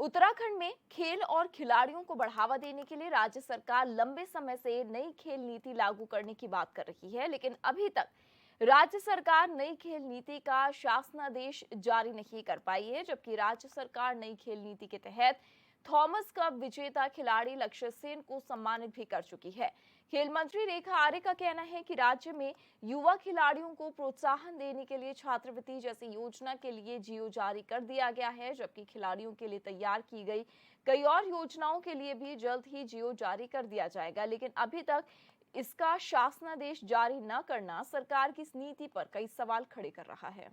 उत्तराखंड में खेल और खिलाड़ियों को बढ़ावा देने के लिए राज्य सरकार लंबे समय से नई खेल नीति लागू करने की बात कर रही है, लेकिन अभी तक राज्य सरकार नई खेल नीति का शासनादेश जारी नहीं कर पाई है। जबकि राज्य सरकार नई खेल नीति के तहत थॉमस कप विजेता खिलाड़ी लक्ष्य सेन को सम्मानित भी कर चुकी है। खेल मंत्री रेखा आर्य का कहना है कि राज्य में युवा खिलाड़ियों को प्रोत्साहन देने के लिए छात्रवृत्ति जैसी योजना के लिए जीओ जारी कर दिया गया है, जबकि खिलाड़ियों के लिए तैयार की गई कई और योजनाओं के लिए भी जल्द ही जीओ जारी कर दिया जाएगा। लेकिन अभी तक इसका शासनादेश जारी न करना सरकार की इस नीति पर कई सवाल खड़े कर रहा है।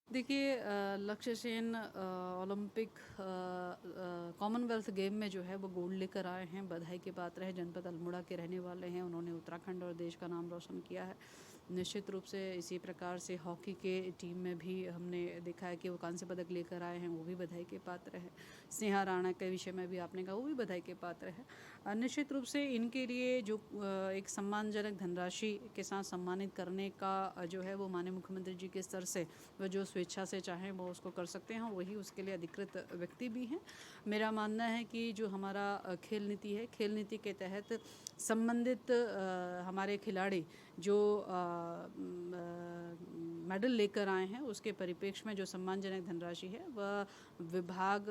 देखिए लक्ष्य सेन ओलंपिक कॉमनवेल्थ गेम में जो है वो गोल्ड लेकर आए हैं। बधाई के पात्र है। जनपद अल्मोड़ा के रहने वाले हैं। उन्होंने उत्तराखंड और देश का नाम रोशन किया है। निश्चित रूप से इसी प्रकार से हॉकी के टीम में भी हमने देखा है कि वो कांस्य पदक लेकर आए हैं, वो भी बधाई के पात्र है। स्नेहा राणा के विषय में भी आपने कहा, वो भी बधाई के पात्र है। निश्चित रूप से इनके लिए जो एक सम्मानजनक धनराशि के साथ सम्मानित करने का जो है वो माननीय मुख्यमंत्री जी के स्तर से वह जो स्वेच्छा से चाहें वो उसको कर सकते हैं, वही उसके लिए अधिकृत व्यक्ति भी हैं। मेरा मानना है कि जो हमारा खेल नीति है, खेल नीति के तहत संबंधित हमारे खिलाड़ी जो मेडल लेकर आए हैं उसके परिप्रेक्ष्य में जो सम्मानजनक धनराशि है वह विभाग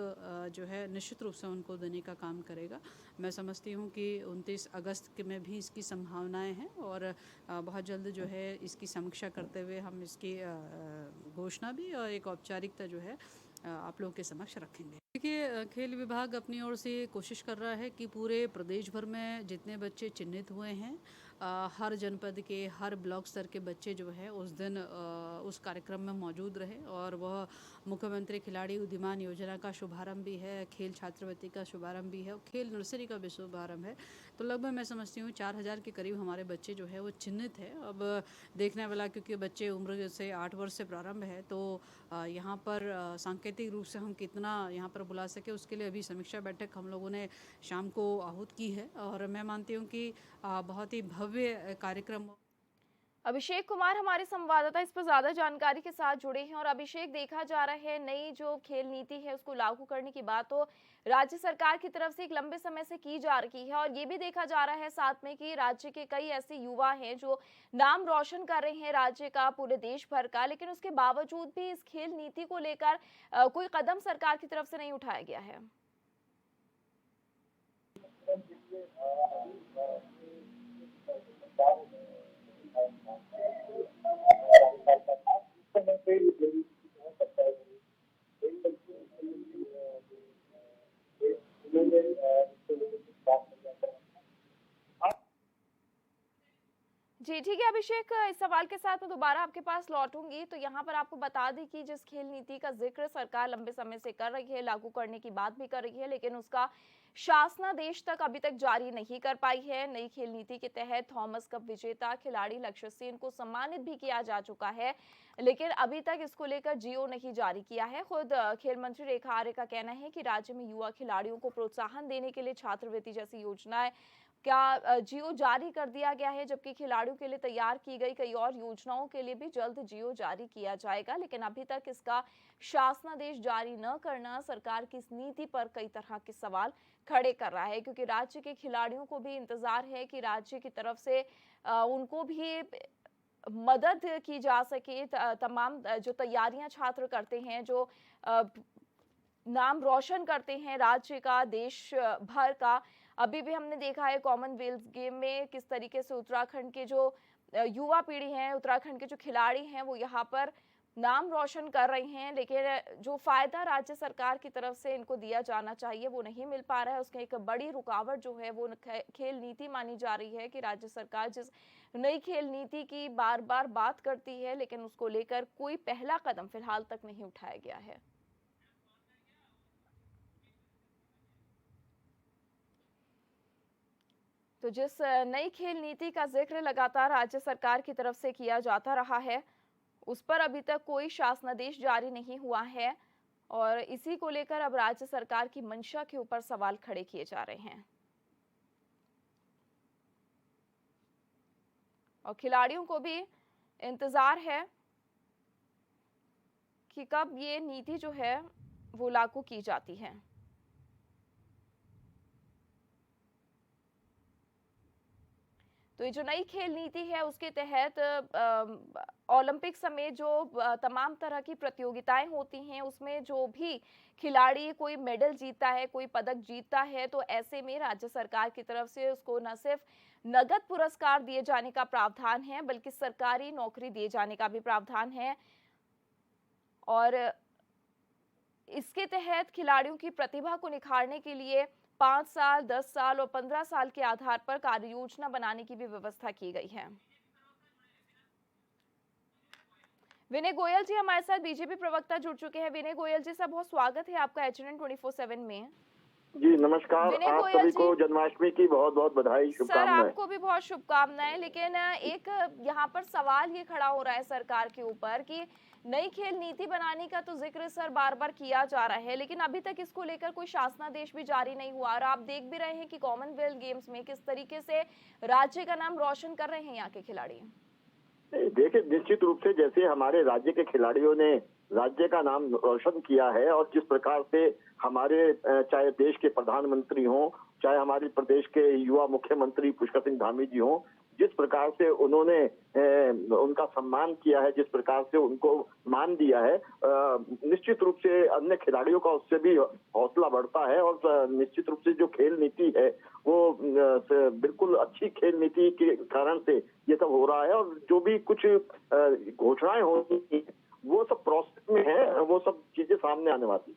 जो है निश्चित रूप से उनको देने का काम करेगा। मैं समझती हूँ कि 29 अगस्त में भी इसकी संभावनाएं हैं और बहुत जल्द जो है इसकी समीक्षा करते हुए हम इसकी घोषणा भी और एक औपचारिकता जो है आप लोगों के समक्ष रखेंगे। देखिए खेल विभाग अपनी ओर से कोशिश कर रहा है कि पूरे प्रदेश भर में जितने बच्चे चिन्हित हुए हैं हर जनपद के हर ब्लॉक स्तर के बच्चे जो है उस दिन उस कार्यक्रम में मौजूद रहे और वह मुख्यमंत्री खिलाड़ी उद्यमान योजना का शुभारंभ भी है, खेल छात्रवृत्ति का शुभारंभ भी है और खेल नर्सरी का भी शुभारंभ है। तो लगभग मैं समझती हूँ 4000 के करीब हमारे बच्चे जो है वो चिन्हित है। अब देखने वाला, क्योंकि बच्चे उम्र से 8 वर्ष से प्रारंभ है, तो यहाँ पर सांकेतिक रूप से हम कितना यहाँ पर बुला सके उसके लिए अभी समीक्षा बैठक हम लोगों ने शाम को आहूत की है और मैं मानती हूँ कि बहुत ही भव्य कार्यक्रम। अभिषेक कुमार हमारे संवाददाता इस पर ज्यादा जानकारी के साथ जुड़े हैं। और अभिषेक, देखा जा रहा है नई जो खेल नीति है उसको लागू करने की बात तो राज्य सरकार की तरफ से एक लंबे समय से की जा रही है, और ये भी देखा जा रहा है साथ में कि राज्य के कई ऐसे युवा हैं जो नाम रोशन कर रहे हैं राज्य का, पूरे देश भर का, लेकिन उसके बावजूद भी इस खेल नीति को लेकर कोई कदम सरकार की तरफ से नहीं उठाया गया है। जी ठीक है अभिषेक, इस सवाल के साथ मैं दोबारा आपके पास लौटूंगी। तो यहाँ पर आपको बता दें कि जिस खेल नीति का जिक्र सरकार लंबे समय से कर रही है, लागू करने की बात भी कर रही है, लेकिन उसका शासनादेश तक अभी तक जारी नहीं कर पाई है। नई खेल नीति के तहत थॉमस कप विजेता खिलाड़ी लक्ष्य सेन को सम्मानित भी किया जा चुका है, लेकिन अभी तक इसको लेकर जीओ नहीं जारी किया है। खुद खेल मंत्री रेखा आर्य का कहना है कि राज्य में युवा खिलाड़ियों को प्रोत्साहन देने के लिए छात्रवृत्ति जैसी योजनाएं क्या जीओ जारी कर दिया गया है, जबकि खिलाड़ियों के लिए तैयार की गई कई और योजनाओं के लिए भी जल्द जीओ जारी किया जाएगा। लेकिन अभी तक इसका शासनादेश जारी न करना सरकार की इस नीति पर कई तरह के सवाल खड़े कर रहा है, क्योंकि राज्य के खिलाड़ियों को भी इंतजार है कि राज्य की तरफ से उनको भी मदद की जा सके। तमाम जो तैयारियां छात्र करते हैं, जो नाम रोशन करते हैं राज्य का, देश भर का, अभी भी हमने देखा है कॉमनवेल्थ गेम में किस तरीके से उत्तराखंड के जो युवा पीढ़ी है, उत्तराखंड के जो खिलाड़ी हैं वो यहाँ पर नाम रोशन कर रहे हैं, लेकिन जो फायदा राज्य सरकार की तरफ से इनको दिया जाना चाहिए वो नहीं मिल पा रहा है। उसकी एक बड़ी रुकावट जो है वो खेल नीति मानी जा रही है कि राज्य सरकार जिस नई खेल नीति की बार बार बात करती है, लेकिन उसको लेकर कोई पहला कदम फिलहाल तक नहीं उठाया गया है। तो जिस नई खेल नीति का जिक्र लगातार राज्य सरकार की तरफ से किया जाता रहा है, उस पर अभी तक कोई शासनादेश जारी नहीं हुआ है, और इसी को लेकर अब राज्य सरकार की मंशा के ऊपर सवाल खड़े किए जा रहे हैं। और खिलाड़ियों को भी इंतजार है कि कब ये नीति जो है वो लागू की जाती है। तो ये जो नई खेल नीति है उसके तहत ओलंपिक समेत जो तमाम तरह की प्रतियोगिताएं होती हैं उसमें जो भी खिलाड़ी कोई मेडल जीतता है, कोई पदक जीतता है, तो ऐसे में राज्य सरकार की तरफ से उसको न सिर्फ नगद पुरस्कार दिए जाने का प्रावधान है बल्कि सरकारी नौकरी दिए जाने का भी प्रावधान है। और इसके तहत खिलाड़ियों की प्रतिभा को निखारने के लिए 5 साल, 10 साल और 15 साल के आधार पर कार्य योजना बनाने की भी व्यवस्था की गई है। विनय गोयल जी हमारे साथ बीजेपी प्रवक्ता जुड़ चुके हैं। विनय गोयल जी, सब बहुत स्वागत है आपका एचएनएन 24/7 में। जी नमस्कार। विनय आप गोयल सभी जी, को जन्माष्टमी की बहुत बहुत बधाई, सर शुभकामनाएं। आपको भी बहुत शुभकामनाएं। लेकिन एक यहाँ पर सवाल ये खड़ा हो रहा है सरकार के ऊपर कि नई खेल नीति बनाने का तो जिक्र सर बार बार किया जा रहा है, लेकिन अभी तक इसको लेकर कोई शासनादेश भी जारी नहीं हुआ। और आप देख भी रहे हैं कि कॉमनवेल्थ गेम्स में किस तरीके से राज्य का नाम रोशन कर रहे हैं यहाँ के खिलाड़ी। देखिए, निश्चित रूप से जैसे हमारे राज्य के खिलाड़ियों ने राज्य का नाम रोशन किया है और जिस प्रकार से हमारे चाहे देश के प्रधानमंत्री हों, चाहे हमारे प्रदेश के युवा मुख्यमंत्री पुष्कर सिंह धामी जी हों, जिस प्रकार से उन्होंने उनका सम्मान किया है, जिस प्रकार से उनको मान दिया है, निश्चित रूप से अन्य खिलाड़ियों का उससे भी हौसला बढ़ता है। और निश्चित रूप से जो खेल नीति है वो बिल्कुल अच्छी खेल नीति के कारण से ये सब हो रहा है। और जो भी कुछ घोषणाएं होती वो सब प्रोसेस में है, वो सब चीजें सामने आने वाली।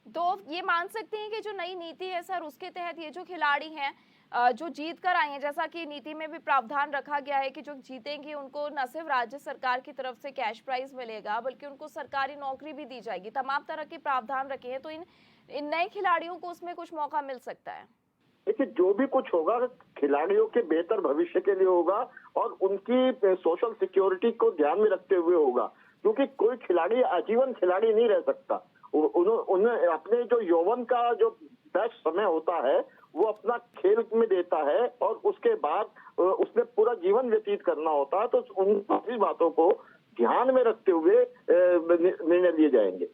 तो ये मान सकते हैं कि जो नई नीति है सर उसके तहत ये जो खिलाड़ी हैं जो जीत कर आए हैं, जैसा कि नीति में भी प्रावधान रखा गया है कि जो जीतेंगे उनको न सिर्फ राज्य सरकार की तरफ से कैश प्राइज मिलेगा बल्कि उनको सरकारी नौकरी भी दी जाएगी। तमाम तरह के प्रावधान रखे हैं, तो इन नए खिलाड़ियों को उसमें कुछ मौका मिल सकता है। देखिए, जो भी कुछ होगा खिलाड़ियों के बेहतर भविष्य के लिए होगा और उनकी सोशल सिक्योरिटी को ध्यान में रखते हुए होगा, क्योंकि कोई खिलाड़ी आजीवन खिलाड़ी नहीं रह सकता। उन्हें अपने जो यौवन का जो बेस्ट समय होता है वो अपना खेल में देता है और उसके बाद उसने पूरा जीवन व्यतीत करना होता है। तो उन सभी बातों को ध्यान में रखते हुए निर्णय लिए जाएंगे।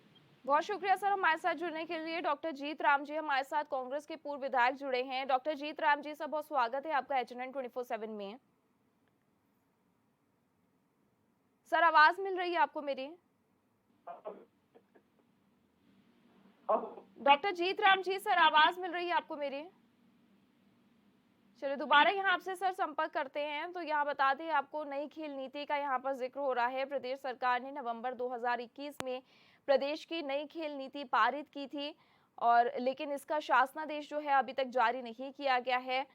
बहुत शुक्रिया सर हमारे साथ जुड़ने के लिए। डॉक्टर जीत राम जी हमारे साथ कांग्रेस के पूर्व विधायक जुड़े हैं। डॉक्टर जीत राम जी, सब बहुत स्वागत है आपका एचएनएन 24/7 में। सर आवाज मिल रही है आपको मेरी? डॉक्टर जीत राम जी, सर आवाज मिल रही है आपको मेरी? चलिए दोबारा यहाँ आपसे सर संपर्क करते हैं। तो यहाँ बता दें आपको, नई खेल नीति का यहाँ पर जिक्र हो रहा है। प्रदेश सरकार ने नवंबर 2021 में प्रदेश की नई खेल नीति पारित की थी, और लेकिन इसका शासनादेश जो है अभी तक जारी नहीं किया गया है।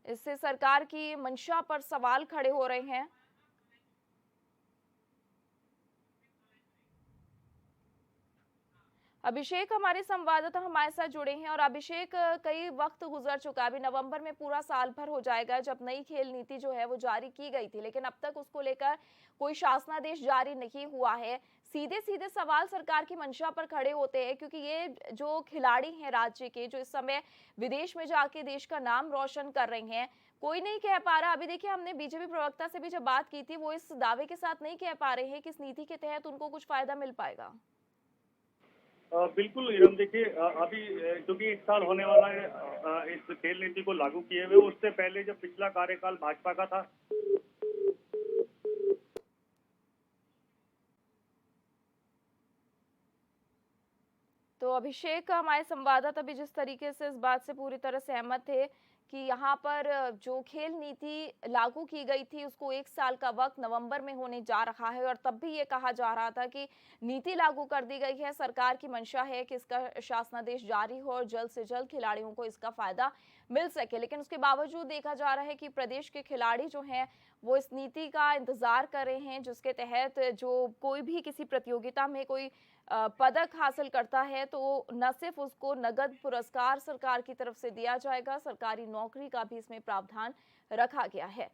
इससे सरकार की मंशा पर सवाल खड़े हो रहे हैं। अभिषेक हमारे संवाददाता हमारे साथ जुड़े हैं। और अभिषेक, कई वक्त गुजर चुका, अभी नवंबर में पूरा साल भर हो जाएगा जब नई खेल नीति जो है वो जारी की गई थी, लेकिन अब तक उसको लेकर कोई शासनादेश जारी नहीं हुआ है। सीधे सीधे सवाल सरकार की मंशा पर खड़े होते हैं, क्योंकि ये जो खिलाड़ी हैं राज्य के, जो इस समय विदेश में जाके देश का नाम रोशन कर रहे हैं, कोई नहीं कह पा रहा। अभी देखिए, हमने बीजेपी प्रवक्ता से भी जब बात की थी, वो इस दावे के साथ नहीं कह पा रहे हैं कि इस नीति के तहत उनको कुछ फायदा मिल पाएगा। बिल्कुल इरम, देखिए अभी क्योंकि 1 साल होने वाला है इस खेल नीति को लागू किए हुए। उससे पहले जब पिछला कार्यकाल भाजपा का था, तो अभिषेक, हमारे संवाददाता भी जिस तरीके से इस बात से पूरी तरह सहमत थे कि यहाँ पर जो खेल नीति लागू की गई थी उसको 1 साल का वक्त नवंबर में होने जा रहा है, और तब भी ये कहा जा रहा था कि नीति लागू कर दी गई है, सरकार की मंशा है कि इसका शासनादेश जारी हो और जल्द से जल्द खिलाड़ियों को इसका फायदा मिल सके। लेकिन उसके बावजूद देखा जा रहा है कि प्रदेश के खिलाड़ी जो हैं वो इस नीति का इंतजार कर रहे हैं, जिसके तहत जो कोई भी किसी प्रतियोगिता में कोई पदक हासिल करता है तो न सिर्फ उसको नगद पुरस्कार सरकार की तरफ से दिया जाएगा, सरकारी नौकरी का भी इसमें प्रावधान रखा गया है।